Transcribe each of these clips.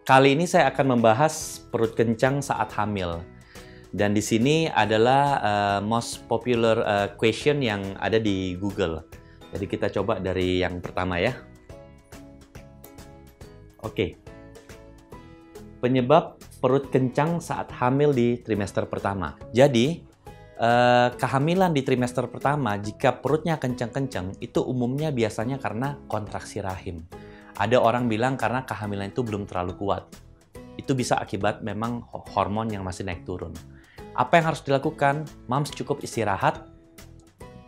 Kali ini saya akan membahas perut kencang saat hamil. Dan di sini adalah most popular question yang ada di Google. Jadi kita coba dari yang pertama ya. Oke. Penyebab perut kencang saat hamil di trimester pertama. Jadi, kehamilan di trimester pertama, jika perutnya kencang-kencang, itu umumnya biasanya karena kontraksi rahim. Ada orang bilang karena kehamilan itu belum terlalu kuat. Itu bisa akibat memang hormon yang masih naik turun. Apa yang harus dilakukan? Moms cukup istirahat,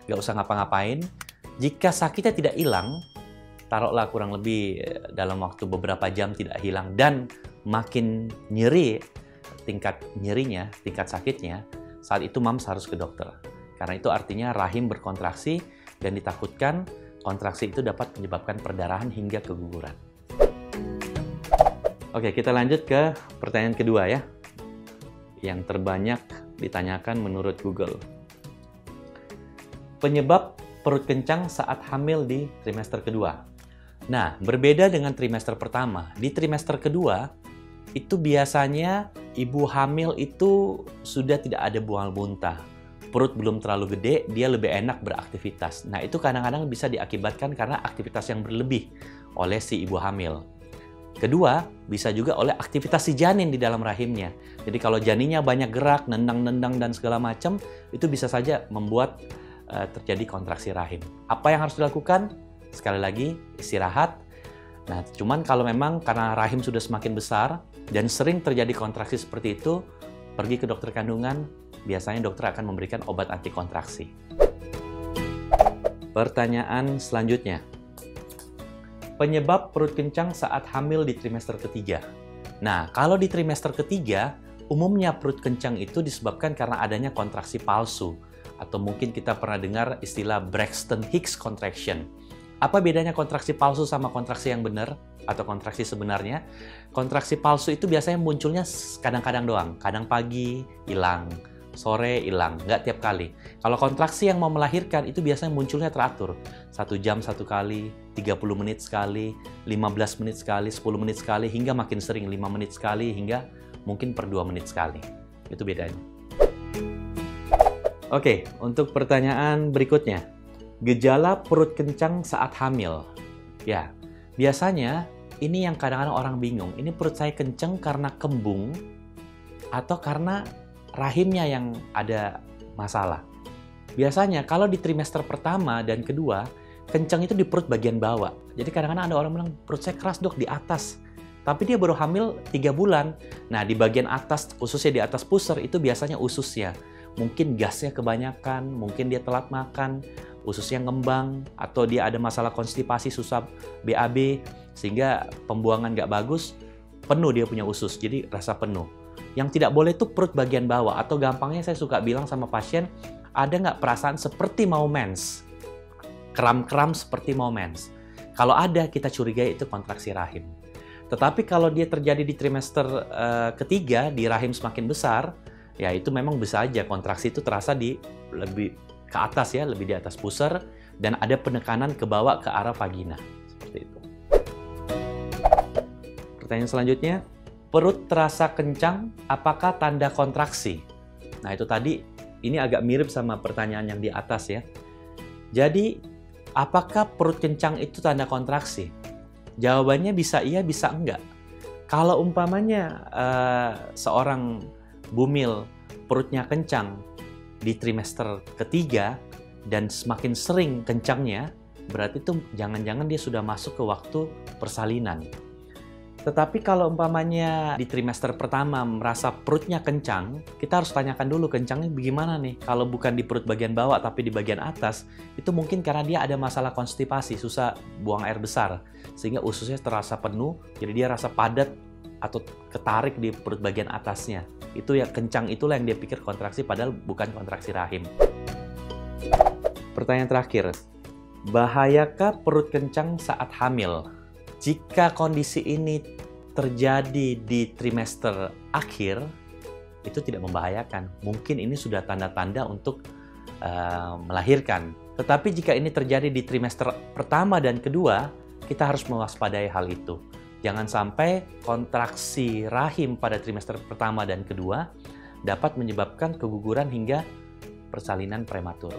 nggak usah ngapa-ngapain. Jika sakitnya tidak hilang, taruhlah kurang lebih dalam waktu beberapa jam tidak hilang, dan makin nyeri, tingkat nyerinya, tingkat sakitnya, saat itu moms harus ke dokter. Karena itu artinya rahim berkontraksi dan ditakutkan kontraksi itu dapat menyebabkan perdarahan hingga keguguran. Oke, kita lanjut ke pertanyaan kedua ya. Yang terbanyak ditanyakan menurut Google. Penyebab perut kencang saat hamil di trimester kedua. Nah, berbeda dengan trimester pertama. Di trimester kedua, itu biasanya ibu hamil itu sudah tidak ada buang muntah. Perut belum terlalu gede, dia lebih enak beraktivitas. Nah, itu kadang-kadang bisa diakibatkan karena aktivitas yang berlebih oleh si ibu hamil. Kedua, bisa juga oleh aktivitas si janin di dalam rahimnya. Jadi kalau janinnya banyak gerak, nendang-nendang dan segala macam, itu bisa saja membuat terjadi kontraksi rahim. Apa yang harus dilakukan? Sekali lagi, istirahat. Nah, cuman kalau memang karena rahim sudah semakin besar dan sering terjadi kontraksi seperti itu, pergi ke dokter kandungan, biasanya dokter akan memberikan obat anti kontraksi. Pertanyaan selanjutnya. Penyebab perut kencang saat hamil di trimester ketiga. Nah, kalau di trimester ketiga, umumnya perut kencang itu disebabkan karena adanya kontraksi palsu. Atau mungkin kita pernah dengar istilah Braxton Hicks contraction. Apa bedanya kontraksi palsu sama kontraksi yang benar atau kontraksi sebenarnya? Kontraksi palsu itu biasanya munculnya kadang-kadang doang. Kadang pagi, hilang. Sore, hilang. Nggak tiap kali. Kalau kontraksi yang mau melahirkan itu biasanya munculnya teratur. 1 jam 1 kali, 30 menit sekali, 15 menit sekali, 10 menit sekali, hingga makin sering 5 menit sekali, hingga mungkin per 2 menit sekali. Itu bedanya. Oke, untuk pertanyaan berikutnya. Gejala perut kencang saat hamil. Ya, biasanya ini yang kadang-kadang orang bingung. Ini perut saya kencang karena kembung atau karena rahimnya yang ada masalah. Biasanya kalau di trimester pertama dan kedua, kencang itu di perut bagian bawah. Jadi kadang-kadang ada orang bilang, perut saya keras dok di atas. Tapi dia baru hamil 3 bulan. Nah, di bagian atas, khususnya di atas pusar, itu biasanya ususnya. Mungkin gasnya kebanyakan, mungkin dia telat makan, ususnya ngembang, atau dia ada masalah konstipasi, susah BAB, sehingga pembuangan nggak bagus, penuh dia punya usus, jadi rasa penuh. Yang tidak boleh itu perut bagian bawah, atau gampangnya saya suka bilang sama pasien, ada nggak perasaan seperti mau mens? Kram-kram seperti mau mens. Kalau ada, kita curigai itu kontraksi rahim. Tetapi kalau dia terjadi di trimester ketiga, di rahim semakin besar, ya itu memang bisa aja kontraksi itu terasa di lebih ke atas ya, lebih di atas pusar, dan ada penekanan ke bawah ke arah vagina. Seperti itu. Pertanyaan selanjutnya, perut terasa kencang, apakah tanda kontraksi? Nah itu tadi, ini agak mirip sama pertanyaan yang di atas ya. Jadi, apakah perut kencang itu tanda kontraksi? Jawabannya bisa iya, bisa enggak. Kalau umpamanya seorang bumil perutnya kencang di trimester ketiga dan semakin sering kencangnya, berarti itu jangan-jangan dia sudah masuk ke waktu persalinan. Tetapi kalau umpamanya di trimester pertama merasa perutnya kencang, kita harus tanyakan dulu kencangnya bagaimana nih. Kalau bukan di perut bagian bawah tapi di bagian atas, itu mungkin karena dia ada masalah konstipasi, susah buang air besar, sehingga ususnya terasa penuh, jadi dia rasa padat atau ketarik di perut bagian atasnya. Itu yang kencang, itulah yang dia pikir kontraksi, padahal bukan kontraksi rahim. Pertanyaan terakhir, bahayakah perut kencang saat hamil? Jika kondisi ini terjadi di trimester akhir, itu tidak membahayakan. Mungkin ini sudah tanda-tanda untuk melahirkan. Tetapi jika ini terjadi di trimester pertama dan kedua, kita harus mewaspadai hal itu. Jangan sampai kontraksi rahim pada trimester pertama dan kedua dapat menyebabkan keguguran hingga persalinan prematur.